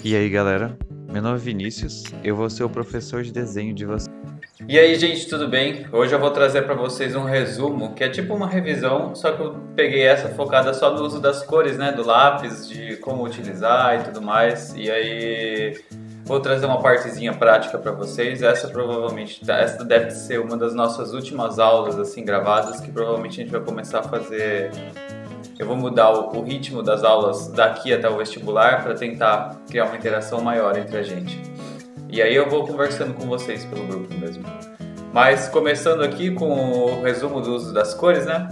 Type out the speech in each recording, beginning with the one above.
E aí galera, meu nome é Vinícius, eu vou ser o professor de desenho de vocês. E aí, gente, tudo bem? Hoje eu vou trazer para vocês um resumo, que é tipo uma revisão, só que eu peguei essa focada só no uso das cores, né, do lápis, de como utilizar e tudo mais. E aí vou trazer uma partezinha prática para vocês. Essa deve ser uma das nossas últimas aulas assim gravadas, que provavelmente a gente vai começar a fazer. Eu vou mudar o ritmo das aulas daqui até o vestibular para tentar criar uma interação maior entre a gente. E aí eu vou conversando com vocês pelo grupo mesmo. Mas começando aqui com o resumo do uso das cores, né?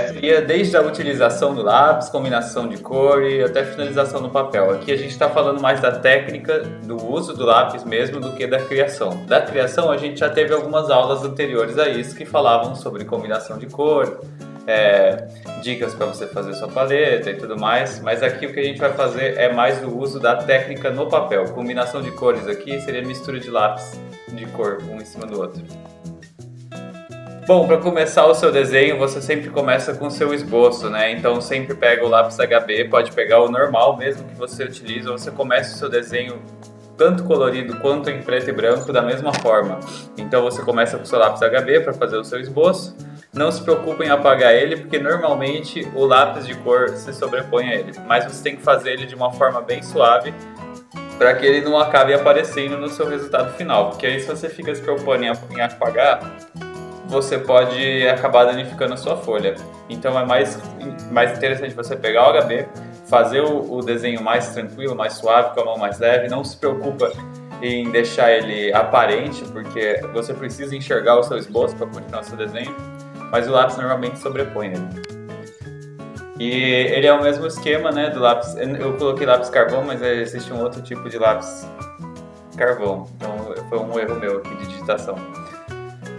Seria desde a utilização do lápis, combinação de cor e até finalização no papel. Aqui a gente está falando mais da técnica do uso do lápis mesmo do que da criação. Da criação a gente já teve algumas aulas anteriores a isso que falavam sobre combinação de cor, dicas para você fazer sua paleta e tudo mais, mas aqui o que a gente vai fazer é mais o uso da técnica no papel. Combinação de cores aqui seria mistura de lápis de cor um em cima do outro. Bom, para começar o seu desenho, você sempre começa com o seu esboço, né? Então sempre pega o lápis HB, pode pegar o normal mesmo que você utiliza, você começa o seu desenho tanto colorido quanto em preto e branco da mesma forma. Então você começa com o seu lápis HB para fazer o seu esboço. Não se preocupe em apagar ele, porque normalmente o lápis de cor se sobrepõe a ele. Mas você tem que fazer ele de uma forma bem suave, para que ele não acabe aparecendo no seu resultado final. Porque aí se você fica se preocupando em apagar, você pode acabar danificando a sua folha. Então é mais interessante você pegar o HB, fazer o desenho mais tranquilo, mais suave, com a mão mais leve. Não se preocupa em deixar ele aparente, porque você precisa enxergar o seu esboço para continuar o seu desenho, mas o lápis normalmente sobrepõe ele. E ele é o mesmo esquema, né, do lápis. Eu coloquei lápis carvão, mas existe um outro tipo de lápis carvão, então foi um erro meu aqui de digitação.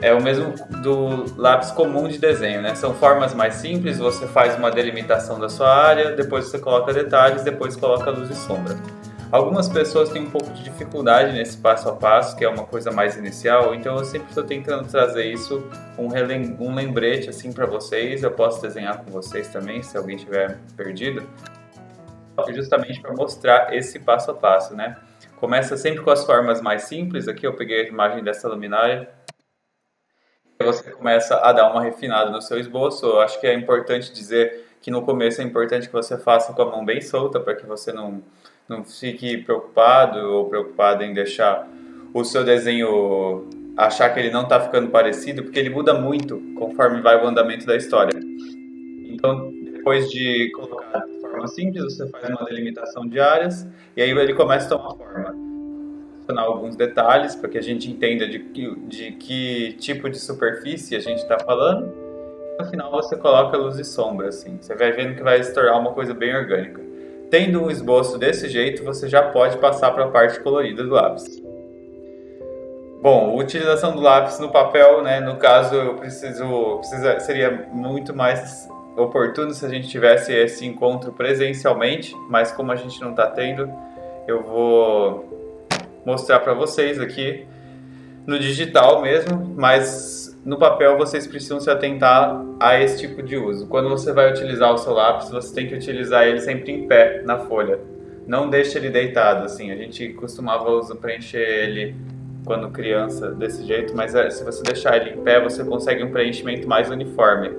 É o mesmo do lápis comum de desenho, né? São formas mais simples, você faz uma delimitação da sua área, depois você coloca detalhes, depois coloca luz e sombra. Algumas pessoas têm um pouco de dificuldade nesse passo a passo, que é uma coisa mais inicial, então eu sempre estou tentando trazer isso, um lembrete assim para vocês. Eu posso desenhar com vocês também, se alguém tiver perdido, justamente para mostrar esse passo a passo, né? Começa sempre com as formas mais simples. Aqui eu peguei a imagem dessa luminária. Você começa a dar uma refinada no seu esboço. Eu acho que é importante dizer que no começo é importante que você faça com a mão bem solta, para que você não fique preocupado ou preocupada em deixar o seu desenho, achar que ele não está ficando parecido, porque ele muda muito conforme vai o andamento da história. Então, depois de colocar de forma simples, você faz uma delimitação de áreas e aí ele começa a tomar forma. Alguns detalhes para que a gente entenda de que tipo de superfície a gente está falando. No final você coloca luz e sombra, assim. Você vai vendo que vai se tornar uma coisa bem orgânica. Tendo um esboço desse jeito, você já pode passar para a parte colorida do lápis. Bom, a utilização do lápis no papel, né? No caso, seria muito mais oportuno se a gente tivesse esse encontro presencialmente, mas como a gente não está tendo, eu vou mostrar para vocês aqui no digital mesmo, mas no papel vocês precisam se atentar a esse tipo de uso. Quando você vai utilizar o seu lápis, você tem que utilizar ele sempre em pé na folha. Não deixe ele deitado, assim. A gente costumava preencher ele quando criança desse jeito, mas se você deixar ele em pé, você consegue um preenchimento mais uniforme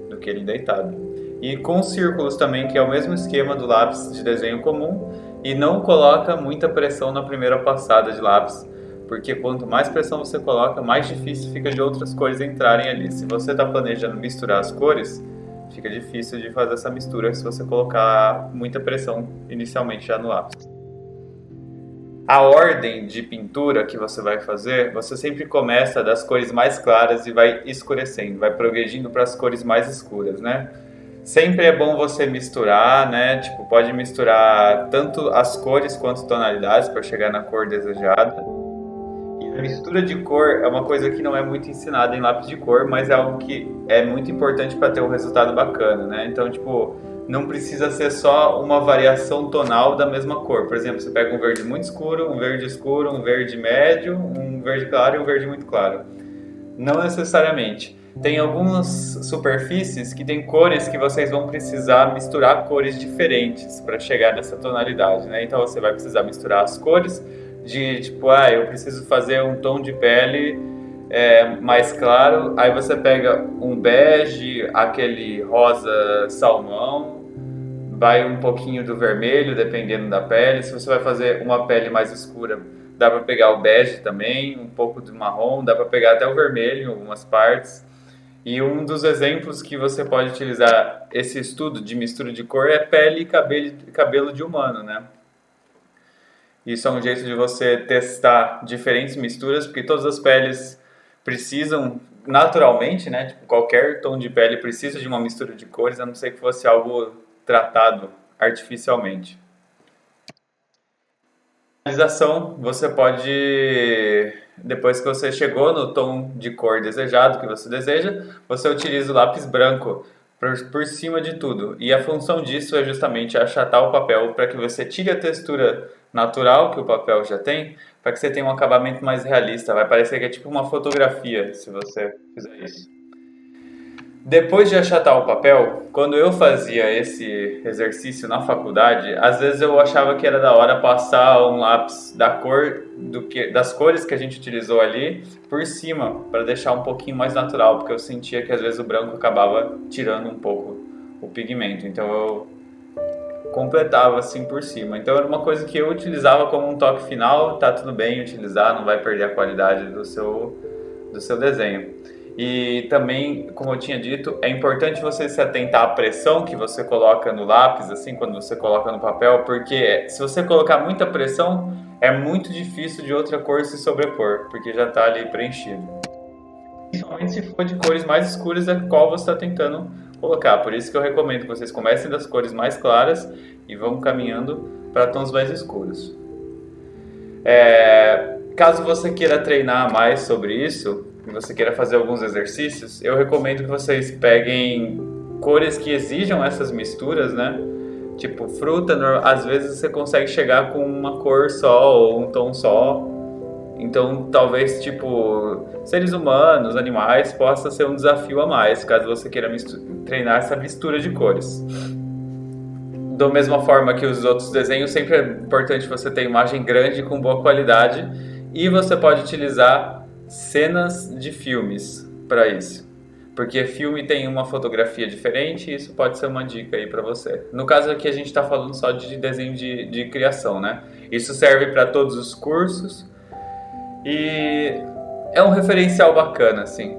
do que ele deitado. E com círculos também, que é o mesmo esquema do lápis de desenho comum, e não coloca muita pressão na primeira passada de lápis, porque quanto mais pressão você coloca, mais difícil fica de outras cores entrarem ali. Se você está planejando misturar as cores, fica difícil de fazer essa mistura se você colocar muita pressão inicialmente já no lápis. A ordem de pintura que você vai fazer, você sempre começa das cores mais claras e vai escurecendo, vai progredindo para as cores mais escuras, né? Sempre é bom você misturar, né? Tipo, pode misturar tanto as cores quanto tonalidades para chegar na cor desejada. E a mistura de cor é uma coisa que não é muito ensinada em lápis de cor, mas é algo que é muito importante para ter um resultado bacana, né? Então, tipo, não precisa ser só uma variação tonal da mesma cor. Por exemplo, você pega um verde muito escuro, um verde médio, um verde claro e um verde muito claro. Não necessariamente. tem algumas superfícies que tem cores que vocês vão precisar misturar cores diferentes para chegar nessa tonalidade, né? Então você vai precisar misturar as cores de tipo, eu preciso fazer um tom de pele mais claro, aí você pega um bege, aquele rosa salmão, vai um pouquinho do vermelho, dependendo da pele. Se você vai fazer uma pele mais escura, dá para pegar o bege também, um pouco de marrom, dá para pegar até o vermelho em algumas partes. E um dos exemplos que você pode utilizar esse estudo de mistura de cor é pele e cabelo de humano, né? Isso é um jeito de você testar diferentes misturas, porque todas as peles precisam naturalmente, né? Tipo, qualquer tom de pele precisa de uma mistura de cores, a não ser que fosse algo tratado artificialmente. Finalização, você pode, depois que você chegou no tom de cor desejado que você deseja, você utiliza o lápis branco por cima de tudo. E a função disso é justamente achatar o papel para que você tire a textura natural que o papel já tem, para que você tenha um acabamento mais realista. Vai parecer que é tipo uma fotografia se você fizer isso. Depois de achatar o papel, quando eu fazia esse exercício na faculdade, às vezes eu achava que era da hora passar um lápis da cor das cores que a gente utilizou ali por cima, para deixar um pouquinho mais natural, porque eu sentia que às vezes o branco acabava tirando um pouco o pigmento. Então eu completava assim por cima. Então era uma coisa que eu utilizava como um toque final, tá tudo bem utilizar, não vai perder a qualidade do seu desenho. E também, como eu tinha dito, é importante você se atentar à pressão que você coloca no lápis, assim, quando você coloca no papel, porque se você colocar muita pressão, é muito difícil de outra cor se sobrepor, porque já está ali preenchido. Principalmente se for de cores mais escuras, a qual você está tentando colocar. Por isso que eu recomendo que vocês comecem das cores mais claras e vão caminhando para tons mais escuros. Caso você queira treinar mais sobre isso, e você queira fazer alguns exercícios, eu recomendo que vocês peguem cores que exijam essas misturas, né? Tipo fruta, às vezes você consegue chegar com uma cor só ou um tom só. Então, talvez, tipo, seres humanos, animais, possa ser um desafio a mais, caso você queira treinar essa mistura de cores. Da mesma forma que os outros desenhos, sempre é importante você ter imagem grande com boa qualidade e você pode utilizar cenas de filmes para isso, porque filme tem uma fotografia diferente e isso pode ser uma dica aí para você. No caso aqui a gente está falando só de desenho de criação, né? Isso serve para todos os cursos e é um referencial bacana, assim.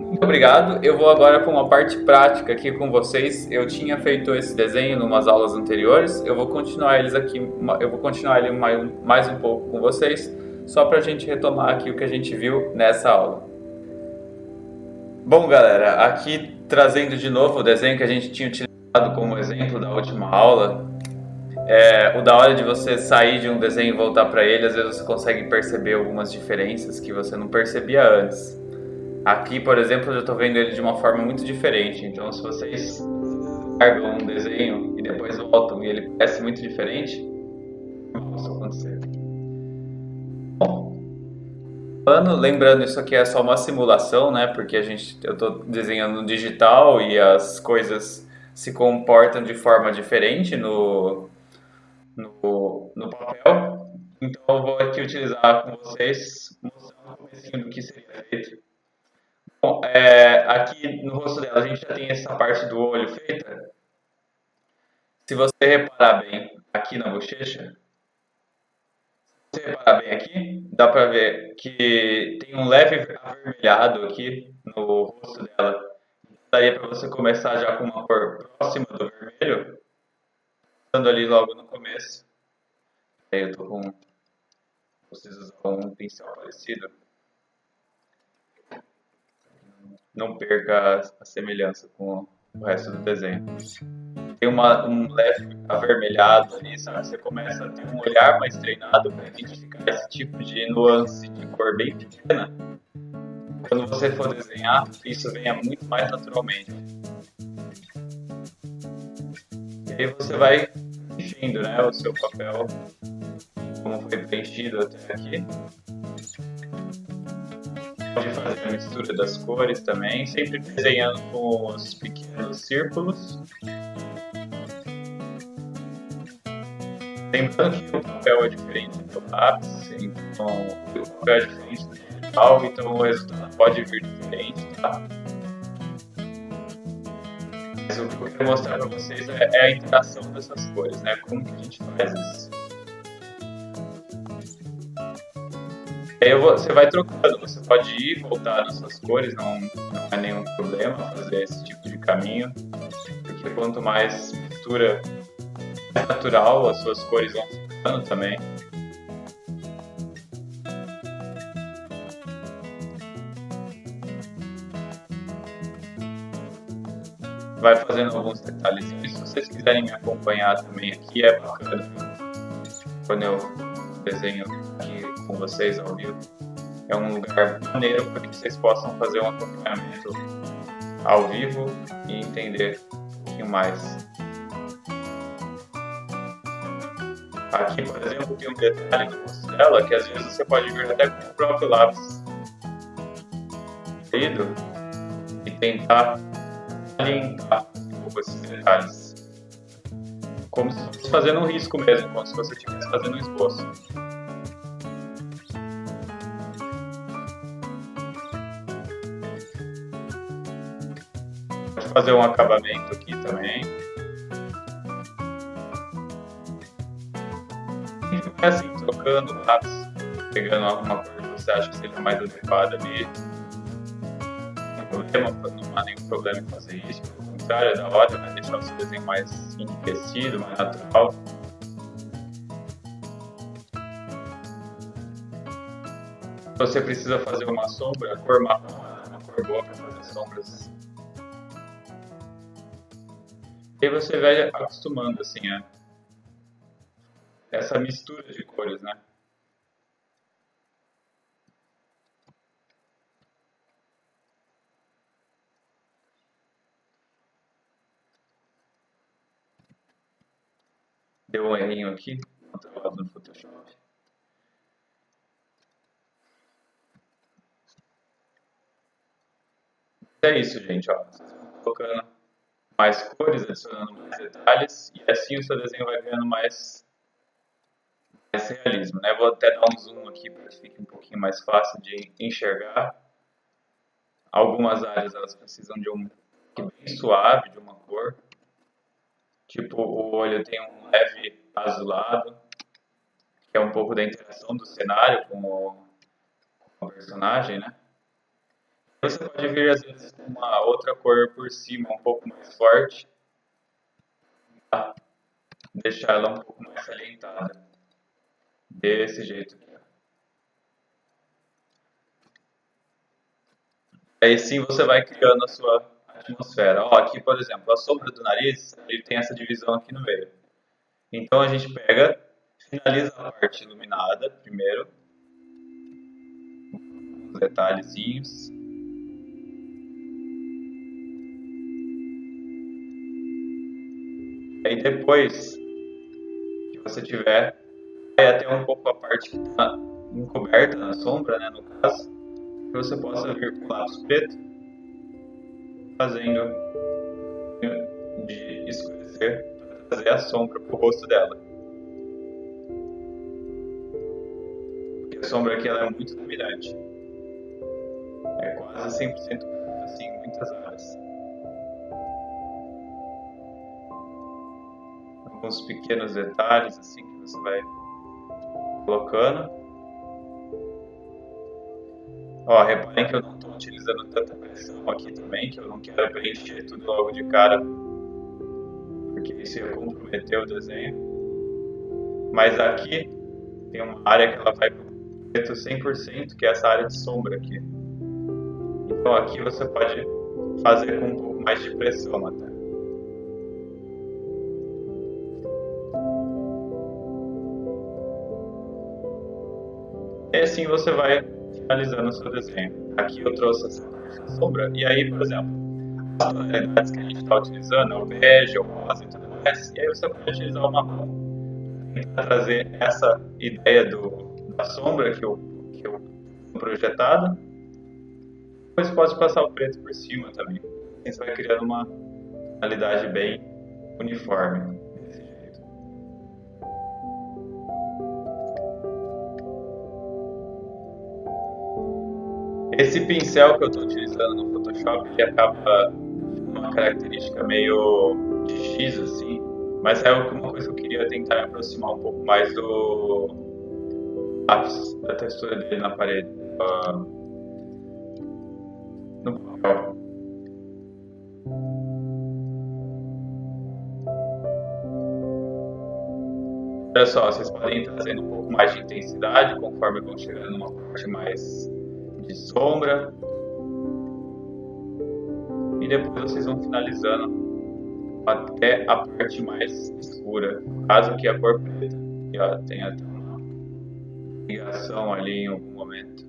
Muito obrigado. Eu vou agora para uma parte prática aqui com vocês. Eu tinha feito esse desenho em umas aulas anteriores. Eu vou continuar ele mais um pouco com vocês, só para a gente retomar aqui o que a gente viu nessa aula. Bom, galera, aqui trazendo de novo o desenho que a gente tinha utilizado como exemplo da última aula. O da hora de você sair de um desenho e voltar para ele, às vezes você consegue perceber algumas diferenças que você não percebia antes. Aqui, por exemplo, eu já estou vendo ele de uma forma muito diferente. Então, se vocês largam um desenho e depois voltam e ele parece muito diferente, não vai acontecer. Bom, lembrando, isso aqui é só uma simulação, né? Porque eu estou desenhando no digital e as coisas se comportam de forma diferente no papel. Então, eu vou aqui utilizar com vocês, mostrando um comecinho do que seria feito. Bom, aqui no rosto dela a gente já tem essa parte do olho feita. Se você reparar bem aqui na bochecha, se você reparar bem aqui, dá pra ver que tem um leve avermelhado aqui no rosto dela. Daria para você começar já com uma cor próxima do vermelho, usando ali logo no começo. Aí eu tô com... Vocês usam um pincel parecido. Não perca a semelhança com o resto do desenho. Tem um leve avermelhado ali, sabe? Você começa a ter um olhar mais treinado para identificar esse tipo de nuance de cor bem pequena. Quando você for desenhar, isso venha muito mais naturalmente. E aí você vai preenchendo, né, o seu papel, como foi preenchido até aqui. Pode fazer a mistura das cores também, sempre desenhando com os pequenos círculos. Lembrando que o papel é diferente do lápis, então o papel é diferente do digital, então o resultado pode vir diferente, tá? Mas o que eu quero mostrar para vocês é a interação dessas cores, né? Como que a gente faz isso. Aí você vai trocando, você pode ir e voltar nas suas cores, não é nenhum problema fazer esse tipo de caminho, porque quanto mais mistura natural, as suas cores vão ficando também. Vai fazendo alguns detalhezinhos. Se vocês quiserem me acompanhar também aqui, é bacana quando eu desenho aqui com vocês ao vivo. É um lugar maneiro para que vocês possam fazer um acompanhamento ao vivo e entender um pouquinho mais. Aqui, por exemplo, tem um detalhe no rosto dela que às vezes você pode ver até com o próprio lápis e tentar limpar um pouco esses detalhes. Como se fosse fazendo um risco mesmo, como se você estivesse fazendo um esboço. Pode fazer um acabamento aqui também. E ficar assim, trocando o lápis, pegando alguma cor que você acha que seja mais adequada ali. Não há nenhum problema em fazer isso, pelo contrário, é da hora, vai deixar o seu desenho mais enriquecido, mais natural. Você precisa fazer uma sombra, a cor marrom é uma cor boa para fazer sombras. E aí você vai acostumando assim, essa mistura de cores, né? Deu um errinho aqui, no Photoshop. É isso, gente, ó. Vocês vão colocando mais cores, adicionando mais detalhes, e assim o seu desenho vai ganhando mais realismo, né? Vou até dar um zoom aqui para que fique um pouquinho mais fácil de enxergar. Algumas áreas elas precisam de um toque bem suave, de uma cor. Tipo, o olho tem um leve azulado, que é um pouco da interação do cenário com o personagem, né? Você pode vir, às vezes, com uma outra cor por cima, um pouco mais forte, para deixar ela um pouco mais salientada. Desse jeito aqui. Aí sim você vai criando a sua atmosfera. Ó, aqui, por exemplo, a sombra do nariz, ele tem essa divisão aqui no meio. Então a gente pega, finaliza a parte iluminada primeiro, os detalhezinhos. Aí depois que você tiver, vai até um pouco a parte que está encoberta na sombra, né, no caso, que você possa vir com o lápis preto, fazendo de escurecer para trazer a sombra para o rosto dela. Porque a sombra aqui ela é muito dominante. É quase 100% assim em muitas áreas. Alguns pequenos detalhes assim que você vai colocando. Ó, reparem que eu não estou utilizando tanta pressão aqui também, que eu não quero preencher tudo logo de cara, porque isso ia comprometer o desenho. Mas aqui tem uma área que ela vai para o preto 100%, que é essa área de sombra aqui. Então aqui você pode fazer com um pouco mais de pressão até. E assim você vai finalizando o seu desenho. Aqui eu trouxe essa sombra, e aí, por exemplo, as tonalidades que a gente está utilizando é o bege, o rosa e tudo mais, e aí você pode utilizar o marrom para trazer essa ideia da sombra que eu projetada, Depois pode passar o preto por cima também. Assim você vai criando uma tonalidade bem uniforme. Desse jeito. Esse pincel que eu estou utilizando no Photoshop, ele acaba uma característica meio de X assim, mas é uma coisa que eu queria tentar aproximar um pouco mais do lápis, da textura dele na parede, no papel. Olha só, vocês podem ir trazendo um pouco mais de intensidade conforme vão chegando numa parte mais de sombra. E depois vocês vão finalizando até a parte mais escura. No caso aqui a cor preta, que ó, tem até uma ligação ali em algum momento.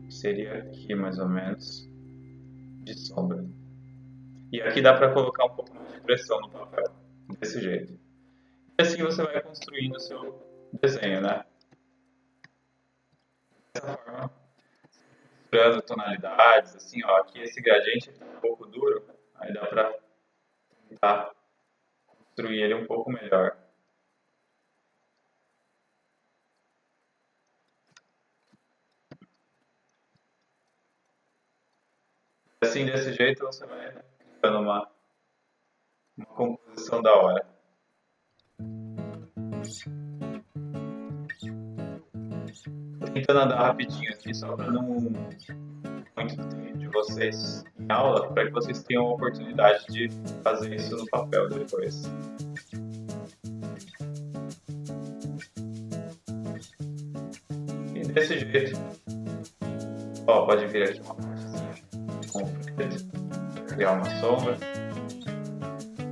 Seria aqui mais ou menos de sombra. E aqui dá para colocar um pouco mais de pressão no papel, desse jeito. E assim você vai construindo o seu desenho, né? Dessa forma, misturando tonalidades, assim, ó, aqui esse gradiente está um pouco duro, aí dá para tentar construir ele um pouco melhor. Assim, desse jeito, você vai dando uma composição da hora. Tentando andar rapidinho aqui, só para não muito tempo de vocês em aula, para que vocês tenham a oportunidade de fazer isso no papel depois. E desse jeito, ó, pode vir aqui uma partezinha com o preto, criar uma sombra.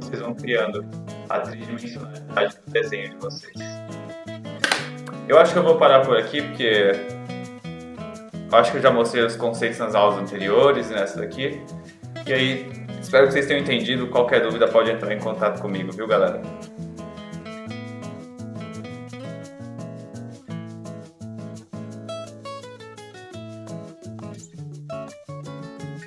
Vocês vão criando a tridimensionalidade do desenho de vocês. Eu acho que eu vou parar por aqui, porque eu acho que eu já mostrei os conceitos nas aulas anteriores e nessa daqui. E aí, espero que vocês tenham entendido. Qualquer dúvida pode entrar em contato comigo, viu, galera?